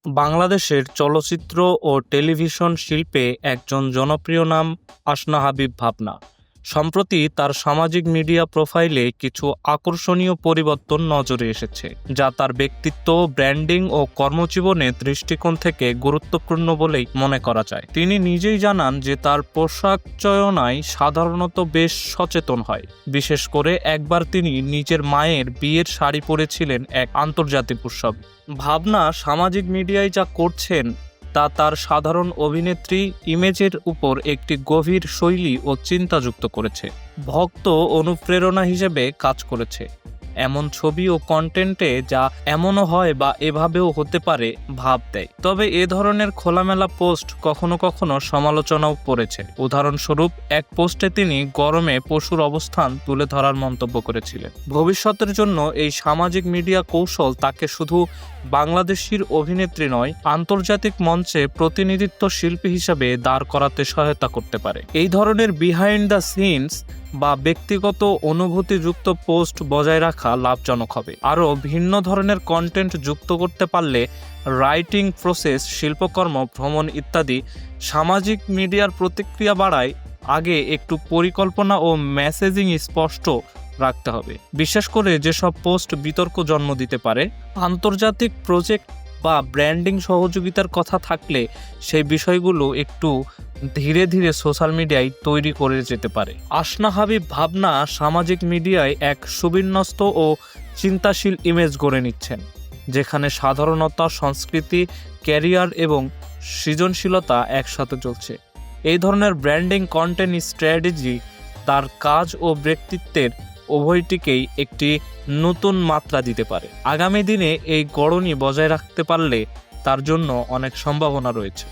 বাংলাদেশের চলচ্চিত্র ও টেলিভিশন শিল্পে একজন জনপ্রিয় নাম আসনা হাবিব ভাবনা। সম্প্রতি তার সামাজিক মিডিয়া প্রোফাইলে কিছু আকর্ষণীয় পরিবর্তন নজরে এসেছে, যা তার ব্যক্তিত্ব, ব্র্যান্ডিং ও কর্মজীবনের দৃষ্টিকোণ থেকে গুরুত্বপূর্ণ বলেই মনে করা যায়। তিনি নিজেই জানান যে তার পোশাক চয়নায় সাধারণত বেশ সচেতন হয়। বিশেষ করে একবার তিনি নিজের মায়ের বিয়ের শাড়ি পরেছিলেন এক আন্তর্জাতিক উৎসবে। ভাবনা সামাজিক মিডিয়ায় যা করছেন তা তার সাধারণ অভিনেত্রী ইমেজের উপর একটি গভীর শৈলী ও চিন্তা যুক্ত করেছে। ভক্ত অনুপ্রেরণা হিসেবে কাজ করেছে এমন ছবি ও কন্টেন্টে যা এমনও হয় বা এভাবেও হতে পারে ভাব দেয়। তবে এ ধরনের খোলামেলা পোস্ট কখনো কখনো সমালোচনাও পড়েছে। উদাহরণস্বরূপ, এক পোস্টে তিনি গরমে পশুর অবস্থান তুলে ধরার মন্তব্য করেছিলেন। ভবিষ্যতের জন্য এই সামাজিক মিডিয়া কৌশল তাকে শুধু বাংলাদেশির অভিনেত্রী নয়, আন্তর্জাতিক মঞ্চে প্রতিনিধিত্ব শিল্পী হিসাবে দাঁড় করাতে সহায়তা করতে পারে। এই ধরনের বিহাইন্ড দ্য সিনস বা ব্যক্তিগত অনুভূতিযুক্ত পোস্ট বজায় রাখা লাভজনক হবে। আরও ভিন্ন ধরনের কন্টেন্ট যুক্ত করতে পারলে রাইটিং প্রসেস, শিল্পকর্ম, ভ্রমণ ইত্যাদি সামাজিক মিডিয়ার প্রতিক্রিয়া বাড়ায়। আগে একটু পরিকল্পনা ও মেসেজিং স্পষ্ট রাখতে হবে, বিশেষ করে যেসব পোস্ট বিতর্ক জন্ম দিতে পারে। আন্তর্জাতিক প্রজেক্ট বা ব্র্যান্ডিং সহযোগিতার কথা থাকলে সেই বিষয়গুলো একটু ধীরে ধীরে সোশ্যাল মিডিয়ায় তৈরি করে যেতে পারে। আসনা হাবিব ভাবনা সামাজিক মিডিয়ায় এক সুবিন্যস্ত ও চিন্তাশীল ইমেজ গড়ে নিচ্ছেন, যেখানে সাধারণতা, সংস্কৃতি, ক্যারিয়ার এবং সৃজনশীলতা একসাথে চলছে। এই ধরনের ব্র্যান্ডিং কন্টেন্ট স্ট্র্যাটেজি তার কাজ ও ব্যক্তিত্বের উভয়টিকেই একটি নতুন মাত্রা দিতে পারে। আগামী দিনে এই গড়নি বজায় রাখতে পারলে তার জন্য অনেক সম্ভাবনা রয়েছে।